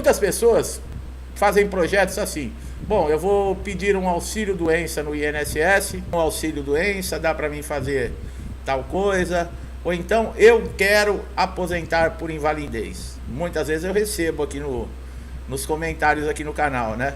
Muitas pessoas fazem projetos assim. Bom, eu vou pedir um auxílio doença no INSS, um auxílio doença, dá para mim fazer tal coisa, ou então eu quero aposentar por invalidez. Muitas vezes eu recebo aqui nos comentários aqui no canal, né?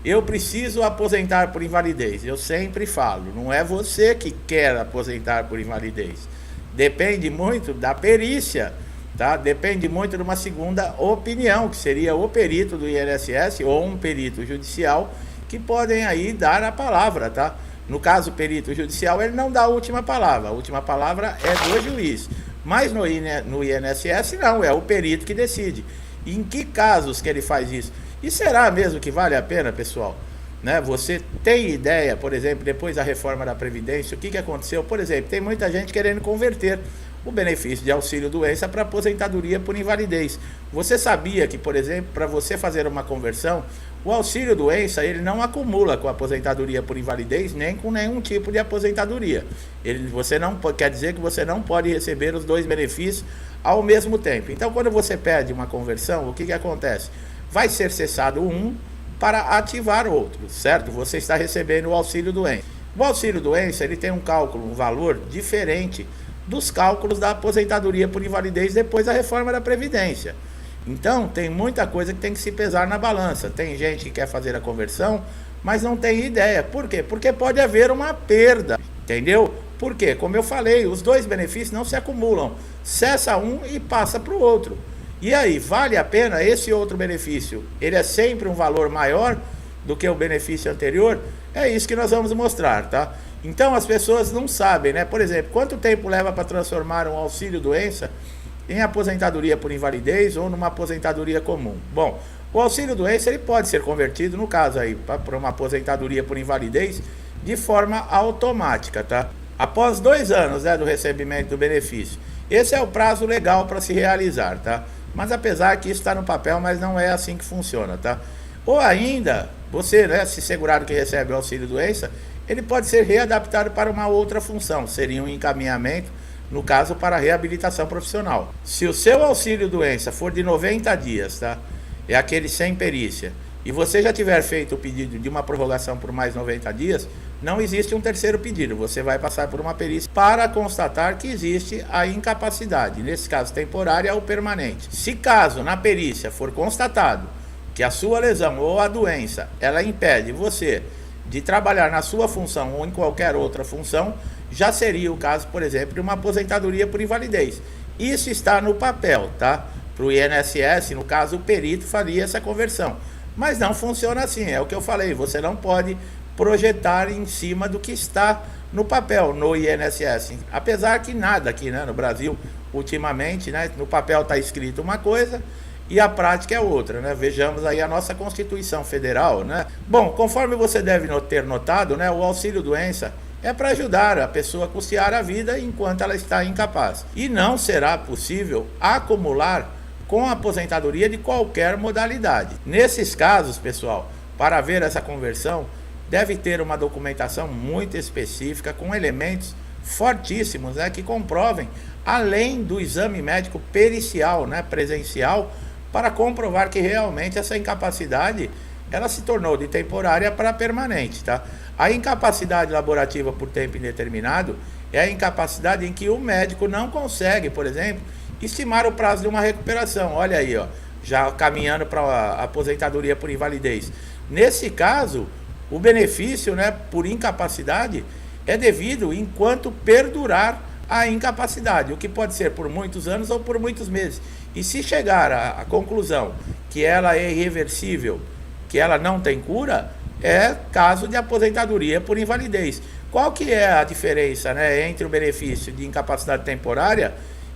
Eu preciso aposentar por invalidez. Eu sempre falo, não é você que quer aposentar por invalidez. Depende muito da perícia, tá? Depende muito de uma segunda opinião, que seria o perito do INSS ou um perito judicial, que podem aí dar a palavra, tá? No caso, o perito judicial, ele não dá a última palavra é do juiz. Mas no INSS não, é o perito que decide. E em que casos que ele faz isso? E será mesmo que vale a pena, pessoal? Né? Você tem ideia, por exemplo, depois da reforma da Previdência, o que aconteceu? Por exemplo, tem muita gente querendo converter o benefício de auxílio-doença para aposentadoria por invalidez. Você sabia que, por exemplo, para você fazer uma conversão, o auxílio-doença ele não acumula com a aposentadoria por invalidez, nem com nenhum tipo de aposentadoria. Você não quer dizer que você não pode receber os dois benefícios ao mesmo tempo. Então, quando você pede uma conversão, o que acontece? Vai ser cessado um para ativar outro, certo? Você está recebendo o auxílio-doença. O auxílio-doença ele tem um cálculo, um valor diferente dos cálculos da aposentadoria por invalidez depois da reforma da Previdência. Então, tem muita coisa que tem que se pesar na balança. Tem gente que quer fazer a conversão, mas não tem ideia. Por quê? Porque pode haver uma perda, entendeu? Por quê? Como eu falei, os dois benefícios não se acumulam. Cessa um e passa para o outro. E aí, vale a pena esse outro benefício? Ele é sempre um valor maior do que o benefício anterior? É isso que nós vamos mostrar, tá? Então, as pessoas não sabem, né? Por exemplo, quanto tempo leva para transformar um auxílio-doença em aposentadoria por invalidez ou numa aposentadoria comum? Bom, o auxílio-doença ele pode ser convertido, no caso aí, para uma aposentadoria por invalidez de forma automática, tá? Após 2 anos, né, do recebimento do benefício. Esse é o prazo legal para se realizar, tá? Mas apesar que isso está no papel, mas não é assim que funciona, tá? Ou ainda, você, né, se segurado que recebe o auxílio-doença, ele pode ser readaptado para uma outra função, seria um encaminhamento, no caso, para a reabilitação profissional. Se o seu auxílio-doença for de 90 dias, tá? É aquele sem perícia, e você já tiver feito o pedido de uma prorrogação por mais 90 dias, não existe um terceiro pedido, você vai passar por uma perícia para constatar que existe a incapacidade, nesse caso temporária ou permanente. Se caso na perícia for constatado que a sua lesão ou a doença, ela impede você de trabalhar na sua função ou em qualquer outra função, já seria o caso, por exemplo, de uma aposentadoria por invalidez. Isso está no papel, tá? Para o INSS, no caso, o perito faria essa conversão. Mas não funciona assim, é o que eu falei, você não pode projetar em cima do que está no papel, no INSS. Apesar que nada aqui, né, no Brasil, ultimamente, né, no papel está escrito uma coisa e a prática é outra, né? Vejamos aí a nossa Constituição Federal, né? Bom, conforme você deve ter notado, né, o auxílio-doença é para ajudar a pessoa a custear a vida enquanto ela está incapaz. E não será possível acumular com a aposentadoria de qualquer modalidade. Nesses casos, pessoal, para ver essa conversão, deve ter uma documentação muito específica, com elementos fortíssimos, né, que comprovem, além do exame médico pericial, né, presencial, para comprovar que realmente essa incapacidade ela se tornou de temporária para permanente, tá? A incapacidade laborativa por tempo indeterminado é a incapacidade em que o médico não consegue, por exemplo, estimar o prazo de uma recuperação. Olha aí, ó, já caminhando para a aposentadoria por invalidez. Nesse caso, o benefício, né, por incapacidade é devido enquanto perdurar a incapacidade, o que pode ser por muitos anos ou por muitos meses. E se chegar à conclusão que ela é irreversível, que ela não tem cura, é caso de aposentadoria por invalidez. Qual que é a diferença, né, entre o benefício de incapacidade temporária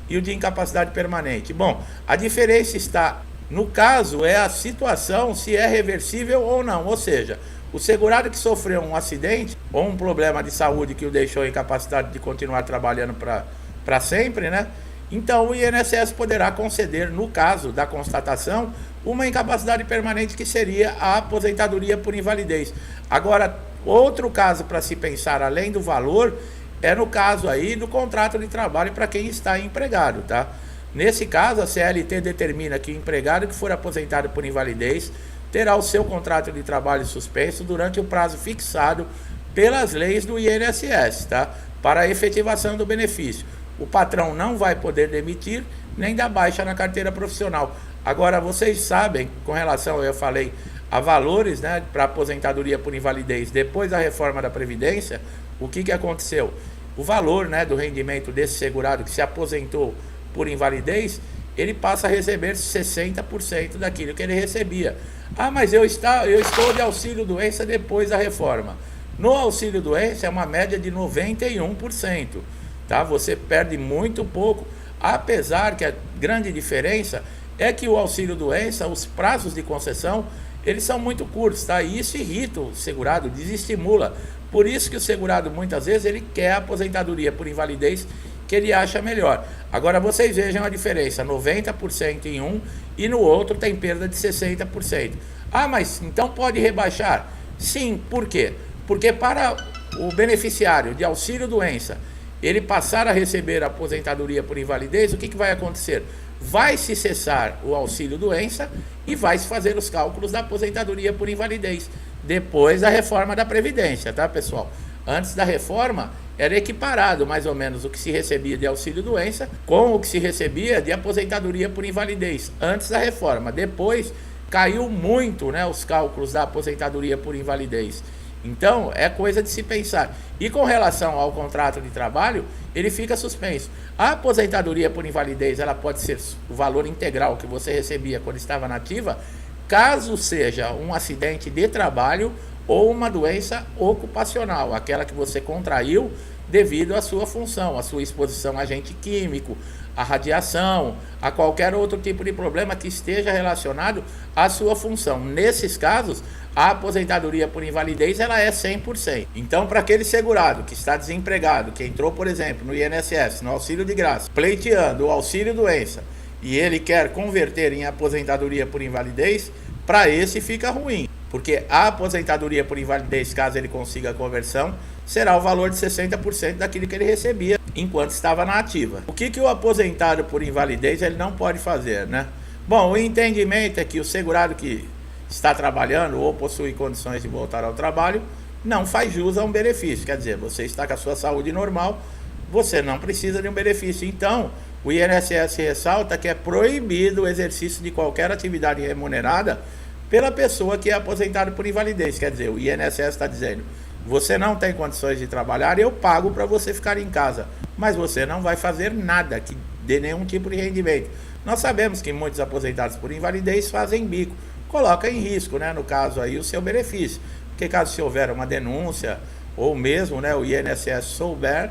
e o de incapacidade permanente? Bom, a diferença está, no caso, é a situação, se é reversível ou não. Ou seja, o segurado que sofreu um acidente ou um problema de saúde que o deixou incapacitado de continuar trabalhando para sempre, né? Então o INSS poderá conceder, no caso da constatação, uma incapacidade permanente, que seria a aposentadoria por invalidez. Agora, outro caso para se pensar, além do valor, é no caso aí do contrato de trabalho para quem está empregado, tá? Nesse caso, a CLT determina que o empregado que for aposentado por invalidez terá o seu contrato de trabalho suspenso durante o prazo fixado pelas leis do INSS, tá? Para a efetivação do benefício. O patrão não vai poder demitir nem dar baixa na carteira profissional. Agora, vocês sabem, com relação, eu falei, a valores, né, para aposentadoria por invalidez depois da reforma da Previdência, o que aconteceu? O valor, né, do rendimento desse segurado que se aposentou por invalidez, ele passa a receber 60% daquilo que ele recebia. Ah, mas eu estou de auxílio-doença depois da reforma. No auxílio-doença é uma média de 91%, tá? Você perde muito pouco, apesar que a grande diferença é que o auxílio-doença, os prazos de concessão, eles são muito curtos, tá? E isso irrita o segurado, desestimula. Por isso que o segurado, muitas vezes, ele quer a aposentadoria por invalidez que ele acha melhor. Agora vocês vejam a diferença, 90% em um e no outro tem perda de 60%. Ah, mas então pode rebaixar? Sim, por quê? Porque para o beneficiário de auxílio-doença, ele passar a receber a aposentadoria por invalidez, o que vai acontecer? Vai se cessar o auxílio-doença e vai se fazer os cálculos da aposentadoria por invalidez, depois da reforma da Previdência, tá, pessoal? Antes da reforma, era equiparado mais ou menos o que se recebia de auxílio-doença com o que se recebia de aposentadoria por invalidez, antes da reforma. Depois, caiu muito, né, os cálculos da aposentadoria por invalidez. Então, é coisa de se pensar. E com relação ao contrato de trabalho, ele fica suspenso. A aposentadoria por invalidez, ela pode ser o valor integral que você recebia quando estava na ativa, caso seja um acidente de trabalho ou uma doença ocupacional, aquela que você contraiu devido à sua função, à sua exposição a agente químico, a radiação, a qualquer outro tipo de problema que esteja relacionado à sua função. Nesses casos, a aposentadoria por invalidez ela é 100%. Então, para aquele segurado que está desempregado, que entrou, por exemplo, no INSS, no auxílio de graça, pleiteando o auxílio doença, e ele quer converter em aposentadoria por invalidez, para esse fica ruim, porque a aposentadoria por invalidez, caso ele consiga a conversão, será o valor de 60% daquilo que ele recebia enquanto estava na ativa. O que o aposentado por invalidez ele não pode fazer, né? Bom, o entendimento é que o segurado que está trabalhando ou possui condições de voltar ao trabalho não faz jus a um benefício, quer dizer, você está com a sua saúde normal, você não precisa de um benefício. Então, o INSS ressalta que é proibido o exercício de qualquer atividade remunerada pela pessoa que é aposentada por invalidez. Quer dizer, o INSS está dizendo, você não tem condições de trabalhar, eu pago para você ficar em casa, mas você não vai fazer nada que dê nenhum tipo de rendimento. Nós sabemos que muitos aposentados por invalidez fazem bico, coloca em risco, né, no caso aí, o seu benefício, porque caso se houver uma denúncia, ou mesmo, né, o INSS souber,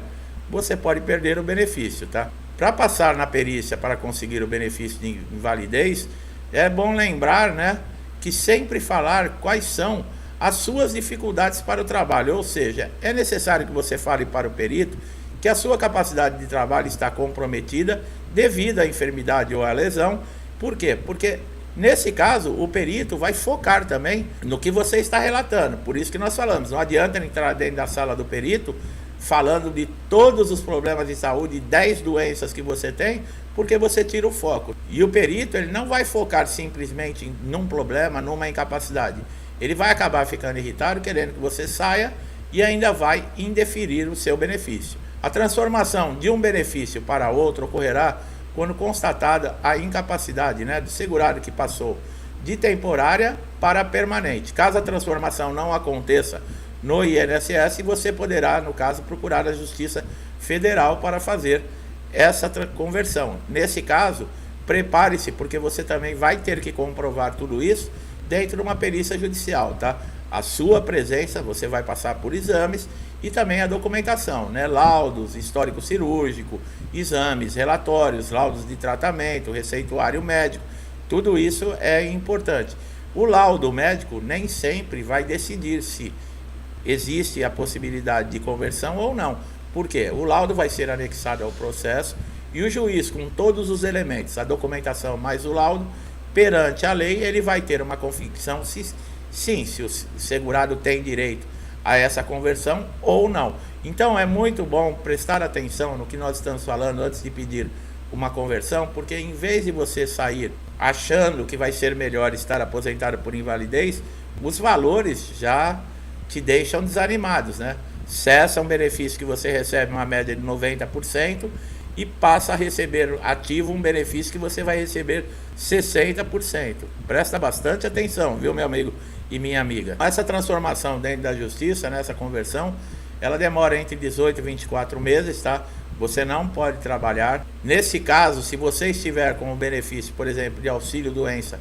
você pode perder o benefício, tá? Para passar na perícia para conseguir o benefício de invalidez, é bom lembrar, né, que sempre falar quais são as suas dificuldades para o trabalho, ou seja, é necessário que você fale para o perito que a sua capacidade de trabalho está comprometida devido à enfermidade ou à lesão. Por quê? Porque nesse caso o perito vai focar também no que você está relatando, por isso que nós falamos, não adianta entrar dentro da sala do perito falando de todos os problemas de saúde, 10 doenças que você tem, porque você tira o foco. E o perito ele não vai focar simplesmente num problema, numa incapacidade. Ele vai acabar ficando irritado, querendo que você saia e ainda vai indeferir o seu benefício. A transformação de um benefício para outro ocorrerá quando constatada a incapacidade, né, do segurado que passou de temporária para permanente. Caso a transformação não aconteça no INSS, você poderá, no caso, procurar a Justiça Federal para fazer essa conversão. Nesse caso, prepare-se, porque você também vai ter que comprovar tudo isso dentro de uma perícia judicial, tá? A sua presença, você vai passar por exames e também a documentação, né? Laudos, histórico cirúrgico, exames, relatórios, laudos de tratamento, receituário médico, tudo isso é importante. O laudo médico nem sempre vai decidir se existe a possibilidade de conversão ou não. Por quê? O laudo vai ser anexado ao processo e o juiz, com todos os elementos, a documentação mais o laudo, perante a lei, ele vai ter uma convicção se o segurado tem direito a essa conversão ou não. Então é muito bom prestar atenção no que nós estamos falando antes de pedir uma conversão, porque em vez de você sair achando que vai ser melhor estar aposentado por invalidez, os valores já te deixam desanimados, né? Cessa um benefício que você recebe uma média de 90% e passa a receber ativo um benefício que você vai receber 60%. Presta bastante atenção, viu, meu amigo e minha amiga? Essa transformação dentro da justiça, nessa conversão, ela demora entre 18 e 24 meses, tá? Você não pode trabalhar. Nesse caso, se você estiver com o benefício, por exemplo, de auxílio-doença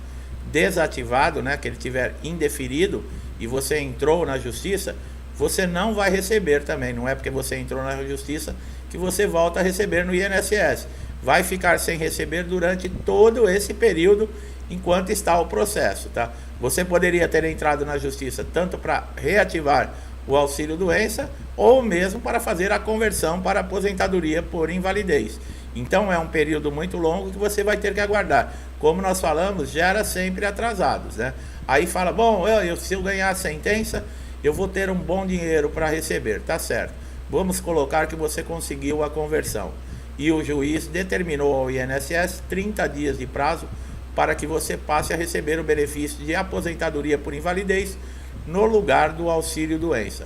desativado, né, que ele tiver indeferido e você entrou na justiça, você não vai receber também. Não é porque você entrou na justiça que você volta a receber no INSS. Vai ficar sem receber durante todo esse período enquanto está o processo, tá? Você poderia ter entrado na justiça tanto para reativar o auxílio-doença ou mesmo para fazer a conversão para aposentadoria por invalidez. Então é um período muito longo que você vai ter que aguardar. Como nós falamos, gera sempre atrasados, né? Aí fala, bom, se eu ganhar a sentença, eu vou ter um bom dinheiro para receber, tá certo. Vamos colocar que você conseguiu a conversão e o juiz determinou ao INSS 30 dias de prazo para que você passe a receber o benefício de aposentadoria por invalidez no lugar do auxílio-doença.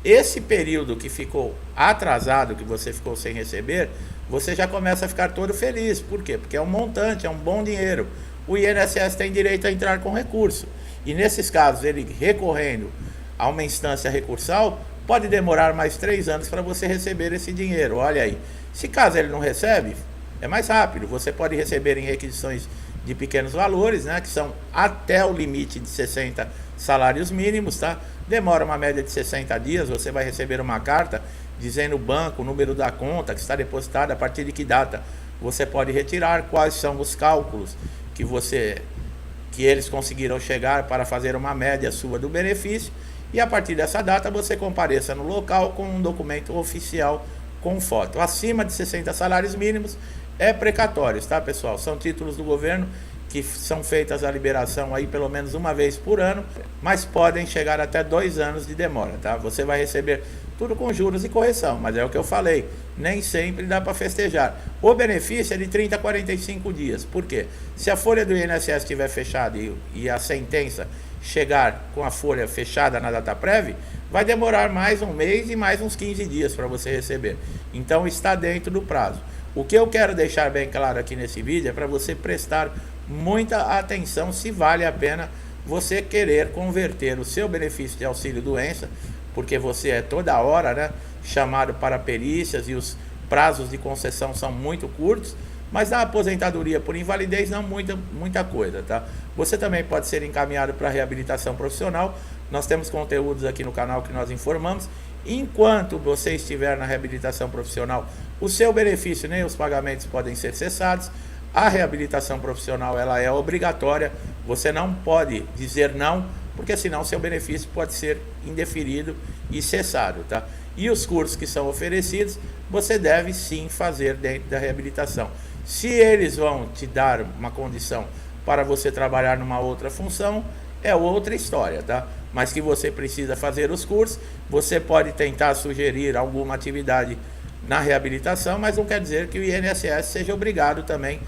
Esse período que ficou atrasado, que você ficou sem receber, você já começa a ficar todo feliz. Por quê? Porque é um montante, é um bom dinheiro. O INSS tem direito a entrar com recurso. E nesses casos, ele recorrendo a uma instância recursal, pode demorar mais 3 anos para você receber esse dinheiro. Olha aí. Se caso ele não recebe, é mais rápido. Você pode receber em requisições de pequenos valores, né, que são até o limite de 60 salários mínimos, tá? Demora uma média de 60 dias, você vai receber uma carta dizendo o banco, o número da conta que está depositada, a partir de que data você pode retirar, quais são os cálculos que eles conseguiram chegar para fazer uma média sua do benefício, e a partir dessa data você compareça no local com um documento oficial com foto. Acima de 60 salários mínimos é precatório, tá, pessoal? São títulos do governo que são feitas a liberação aí pelo menos uma vez por ano, mas podem chegar até 2 anos de demora, tá? Você vai receber tudo com juros e correção, mas é o que eu falei, nem sempre dá para festejar. O benefício é de 30 a 45 dias. Por quê? Se a folha do INSS estiver fechada e a sentença chegar com a folha fechada na data prévia, vai demorar mais um mês e mais uns 15 dias para você receber. Então está dentro do prazo. O que eu quero deixar bem claro aqui nesse vídeo é para você prestar muita atenção se vale a pena você querer converter o seu benefício de auxílio-doença, porque você é toda hora, né, chamado para perícias e os prazos de concessão são muito curtos, mas na aposentadoria por invalidez não muita coisa, tá? Você também pode ser encaminhado para reabilitação profissional. Nós temos conteúdos aqui no canal que nós informamos. Enquanto você estiver na reabilitação profissional, o seu benefício nem os pagamentos podem ser cessados. A reabilitação profissional ela é obrigatória, você não pode dizer não, porque senão seu benefício pode ser indeferido e cessado, tá? E os cursos que são oferecidos, você deve sim fazer dentro da reabilitação. Se eles vão te dar uma condição para você trabalhar numa outra função, é outra história, tá? Mas que você precisa fazer os cursos, você pode tentar sugerir alguma atividade na reabilitação, mas não quer dizer que o INSS seja obrigado também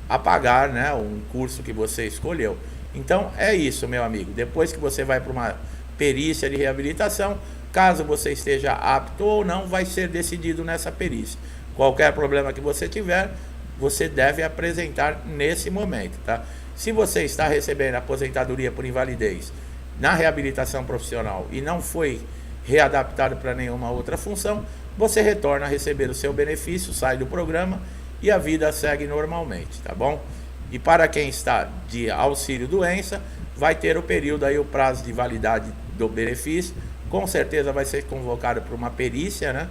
a pagar, né, um curso que você escolheu. Então é isso, meu amigo. Depois que você vai para uma perícia de reabilitação, caso você esteja apto ou não, vai ser decidido nessa perícia. Qualquer problema que você tiver, você deve apresentar nesse momento, tá? Se você está recebendo aposentadoria por invalidez na reabilitação profissional e não foi readaptado para nenhuma outra função, você retorna a receber o seu benefício, sai do programa e a vida segue normalmente, tá bom? E para quem está de auxílio-doença, vai ter o período aí, o prazo de validade do benefício, com certeza vai ser convocado para uma perícia, né?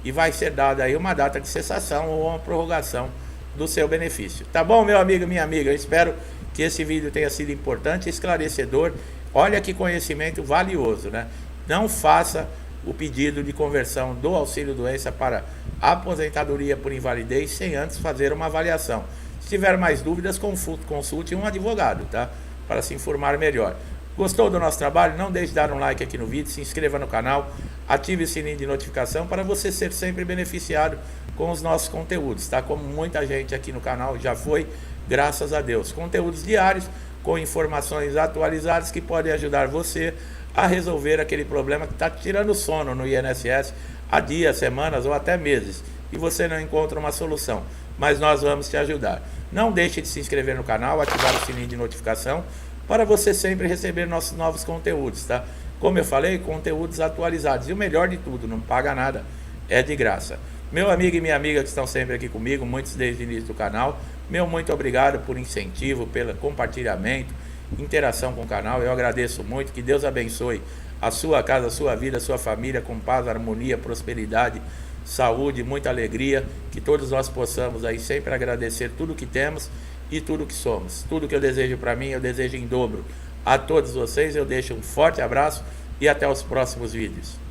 E vai ser dada aí uma data de cessação ou uma prorrogação do seu benefício. Tá bom, meu amigo, minha amiga? Eu espero que esse vídeo tenha sido importante, esclarecedor. Olha que conhecimento valioso, né? Não faça o pedido de conversão do auxílio-doença para aposentadoria por invalidez sem antes fazer uma avaliação. Se tiver mais dúvidas, consulte um advogado, tá? Para se informar melhor. Gostou do nosso trabalho? Não deixe de dar um like aqui no vídeo, se inscreva no canal, ative o sininho de notificação para você ser sempre beneficiado com os nossos conteúdos, tá? Como muita gente aqui no canal já foi, graças a Deus. Conteúdos diários com informações atualizadas que podem ajudar você a resolver aquele problema que está tirando sono no INSS há dias, semanas ou até meses e você não encontra uma solução, mas nós vamos te ajudar. Não deixe de se inscrever no canal, ativar o sininho de notificação para você sempre receber nossos novos conteúdos, tá? Como eu falei, conteúdos atualizados, e o melhor de tudo, não paga nada, é de graça. Meu amigo e minha amiga que estão sempre aqui comigo, muitos desde o início do canal, meu muito obrigado por incentivo, pelo compartilhamento, interação com o canal, eu agradeço muito, que Deus abençoe a sua casa, a sua vida, a sua família, com paz, harmonia, prosperidade, saúde, muita alegria, que todos nós possamos aí sempre agradecer tudo que temos e tudo que somos. Tudo que eu desejo para mim, eu desejo em dobro a todos vocês. Eu deixo um forte abraço e até os próximos vídeos.